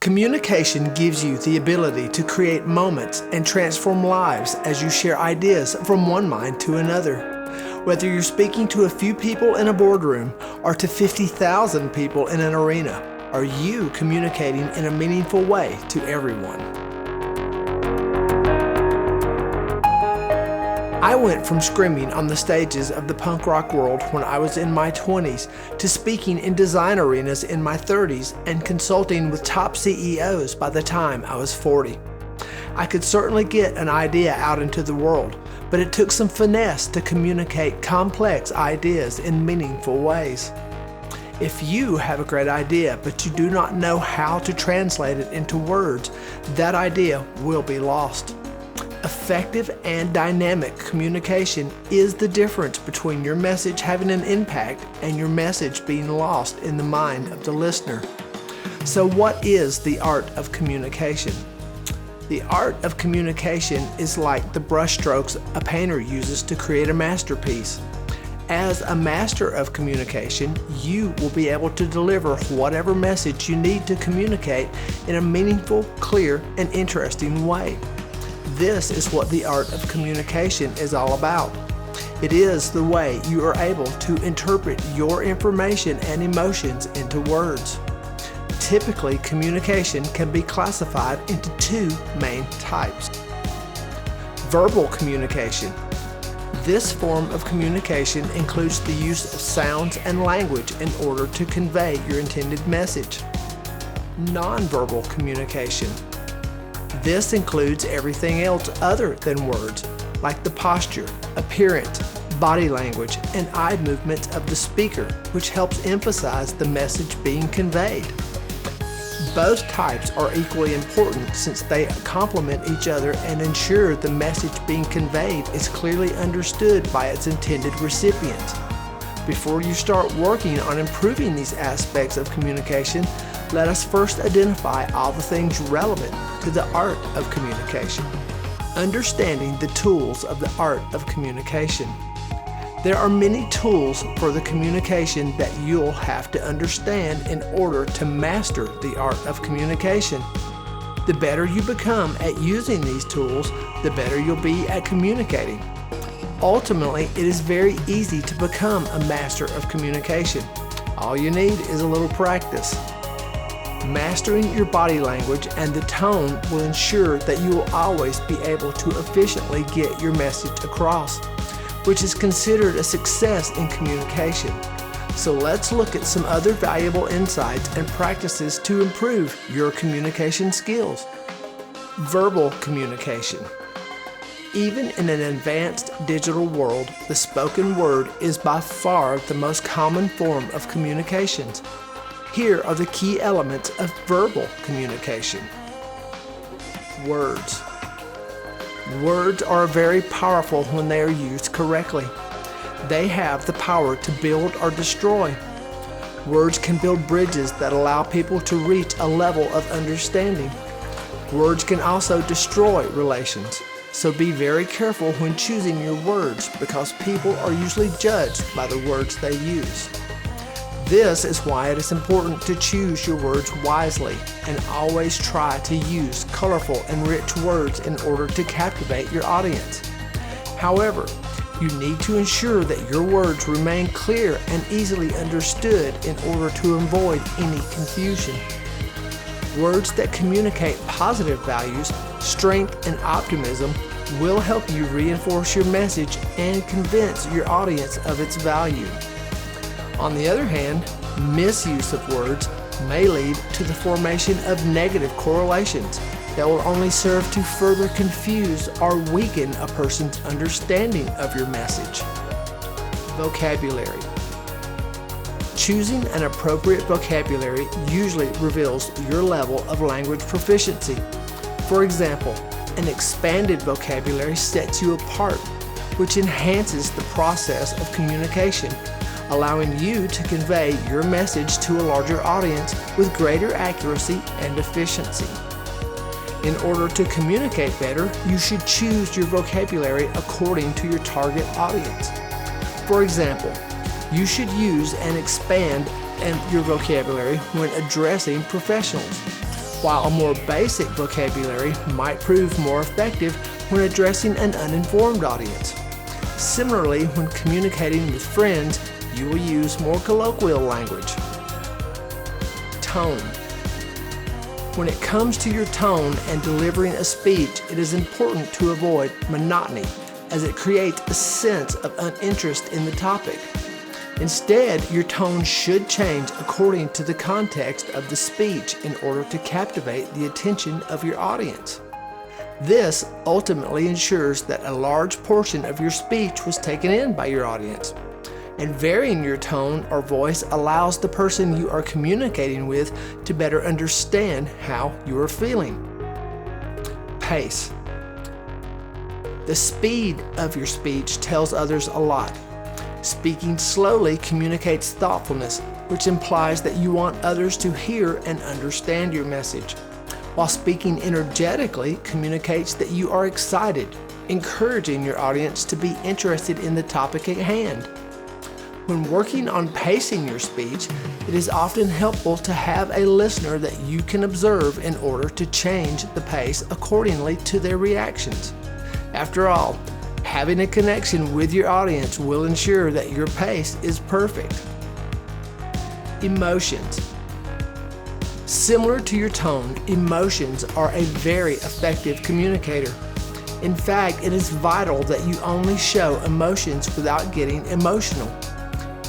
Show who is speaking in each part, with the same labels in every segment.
Speaker 1: Communication gives you the ability to create moments and transform lives as you share ideas from one mind to another. Whether you're speaking to a few people in a boardroom or to 50,000 people in an arena, are you communicating in a meaningful way to everyone? I went from screaming on the stages of the punk rock world when I was in my 20s to speaking in design arenas in my 30s and consulting with top CEOs by the time I was 40. I could certainly get an idea out into the world, but it took some finesse to communicate complex ideas in meaningful ways. If you have a great idea but you do not know how to translate it into words, that idea will be lost. Effective and dynamic communication is the difference between your message having an impact and your message being lost in the mind of the listener. So what is the art of communication? The art of communication is like the brushstrokes a painter uses to create a masterpiece. As a master of communication, you will be able to deliver whatever message you need to communicate in a meaningful, clear, and interesting way. This is what the art of communication is all about. It is the way you are able to interpret your information and emotions into words. Typically, communication can be classified into two main types. Verbal communication. This form of communication includes the use of sounds and language in order to convey your intended message. Nonverbal communication. This includes everything else other than words, like the posture, appearance, body language, and eye movements of the speaker, which helps emphasize the message being conveyed. Both types are equally important since they complement each other and ensure the message being conveyed is clearly understood by its intended recipients. Before you start working on improving these aspects of communication, let us first identify all the things relevant to the art of communication. Understanding the tools of the art of communication. There are many tools for the communication that you'll have to understand in order to master the art of communication. The better you become at using these tools, the better you'll be at communicating. Ultimately, it is very easy to become a master of communication. All you need is a little practice. Mastering your body language and the tone will ensure that you will always be able to efficiently get your message across, which is considered a success in communication. So let's look at some other valuable insights and practices to improve your communication skills. Verbal communication. Even in an advanced digital world, the spoken word is by far the most common form of communications. Here are the key elements of verbal communication. Words. Words are very powerful when they are used correctly. They have the power to build or destroy. Words can build bridges that allow people to reach a level of understanding. Words can also destroy relations. So be very careful when choosing your words because people are usually judged by the words they use. This is why it is important to choose your words wisely and always try to use colorful and rich words in order to captivate your audience. However, you need to ensure that your words remain clear and easily understood in order to avoid any confusion. Words that communicate positive values, strength, and optimism will help you reinforce your message and convince your audience of its value. On the other hand, misuse of words may lead to the formation of negative correlations that will only serve to further confuse or weaken a person's understanding of your message. Vocabulary. Choosing an appropriate vocabulary usually reveals your level of language proficiency. For example, an expanded vocabulary sets you apart, which enhances the process of communication, allowing you to convey your message to a larger audience with greater accuracy and efficiency. In order to communicate better, you should choose your vocabulary according to your target audience. For example, you should use and expand your vocabulary when addressing professionals. while a more basic vocabulary might prove more effective when addressing an uninformed audience. Similarly, when communicating with friends, you will use more colloquial language. Tone. When it comes to your tone and delivering a speech, it is important to avoid monotony, as it creates a sense of uninterest in the topic. Instead, your tone should change according to the context of the speech in order to captivate the attention of your audience. This ultimately ensures that a large portion of your speech was taken in by your audience. And varying your tone or voice allows the person you are communicating with to better understand how you are feeling. Pace. The speed of your speech tells others a lot. Speaking slowly communicates thoughtfulness, which implies that you want others to hear and understand your message, while speaking energetically communicates that you are excited, encouraging your audience to be interested in the topic at hand. When working on pacing your speech, it is often helpful to have a listener that you can observe in order to change the pace accordingly to their reactions. After all, having a connection with your audience will ensure that your pace is perfect. Emotions. Similar to your tone, emotions are a very effective communicator. In fact, it is vital that you only show emotions without getting emotional.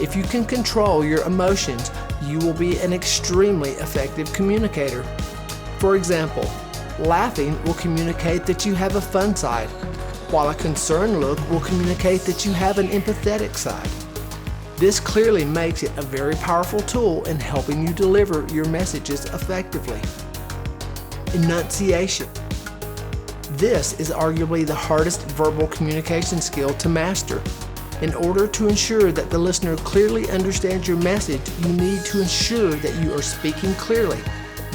Speaker 1: If you can control your emotions, you will be an extremely effective communicator. For example, laughing will communicate that you have a fun side, while a concerned look will communicate that you have an empathetic side. This clearly makes it a very powerful tool in helping you deliver your messages effectively. Enunciation. This is arguably the hardest verbal communication skill to master. In order to ensure that the listener clearly understands your message, you need to ensure that you are speaking clearly,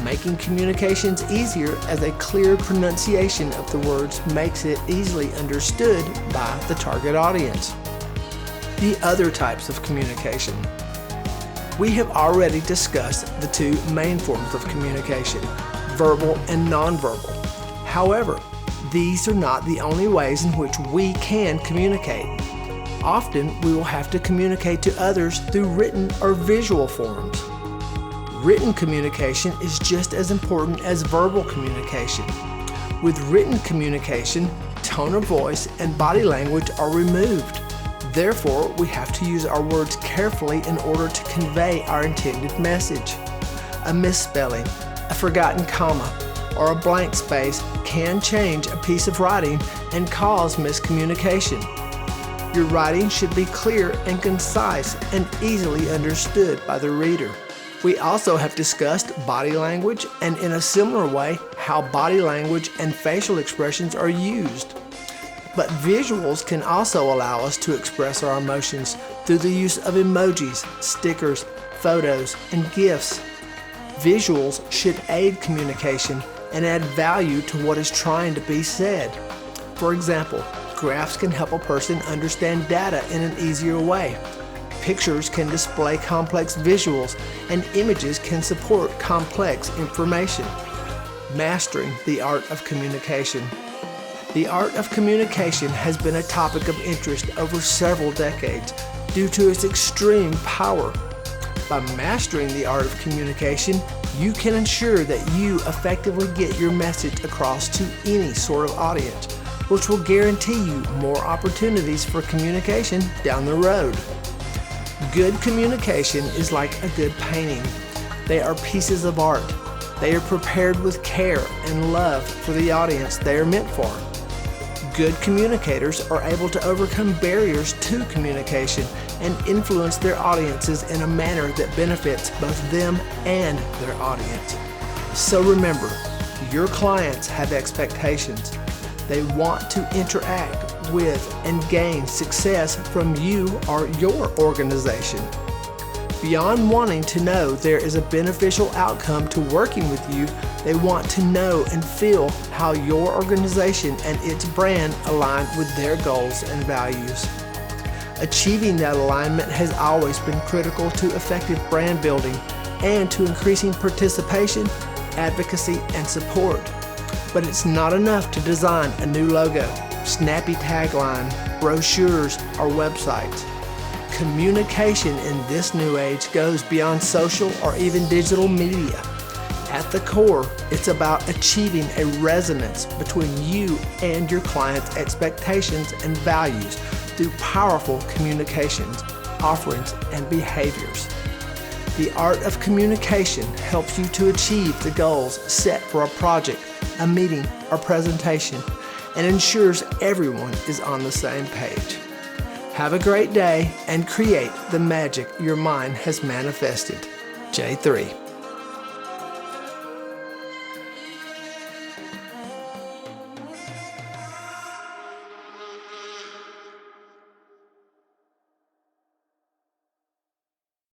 Speaker 1: making communications easier as a clear pronunciation of the words makes it easily understood by the target audience. The other types of communication. We have already discussed the two main forms of communication, verbal and nonverbal. However, these are not the only ways in which we can communicate. Often, we will have to communicate to others through written or visual forms. Written communication is just as important as verbal communication. With written communication, tone of voice and body language are removed. Therefore, we have to use our words carefully in order to convey our intended message. A misspelling, a forgotten comma, or a blank space can change a piece of writing and cause miscommunication. Your writing should be clear and concise and easily understood by the reader. We also have discussed body language and, in a similar way, how body language and facial expressions are used. But visuals can also allow us to express our emotions through the use of emojis, stickers, photos, and GIFs. Visuals should aid communication and add value to what is trying to be said. For example, graphs can help a person understand data in an easier way. Pictures can display complex visuals, and images can support complex information. Mastering the art of communication. The art of communication has been a topic of interest over several decades due to its extreme power. By mastering the art of communication, you can ensure that you effectively get your message across to any sort of audience, which will guarantee you more opportunities for communication down the road. Good communication is like a good painting. They are pieces of art. They are prepared with care and love for the audience they are meant for. Good communicators are able to overcome barriers to communication and influence their audiences in a manner that benefits both them and their audience. So remember, your clients have expectations. They want to interact with and gain success from you or your organization. Beyond wanting to know there is a beneficial outcome to working with you, they want to know and feel how your organization and its brand align with their goals and values. Achieving that alignment has always been critical to effective brand building and to increasing participation advocacy, and support. But it's not enough to design a new logo, snappy tagline, brochures, or websites. Communication in this new age goes beyond social or even digital media. At the core, it's about achieving a resonance between you and your client's expectations and values through powerful communications, offerings, and behaviors. The art of communication helps you to achieve the goals set for a project, a meeting, or presentation, and ensures everyone is on the same page. Have a great day and create the magic your mind has manifested. J3.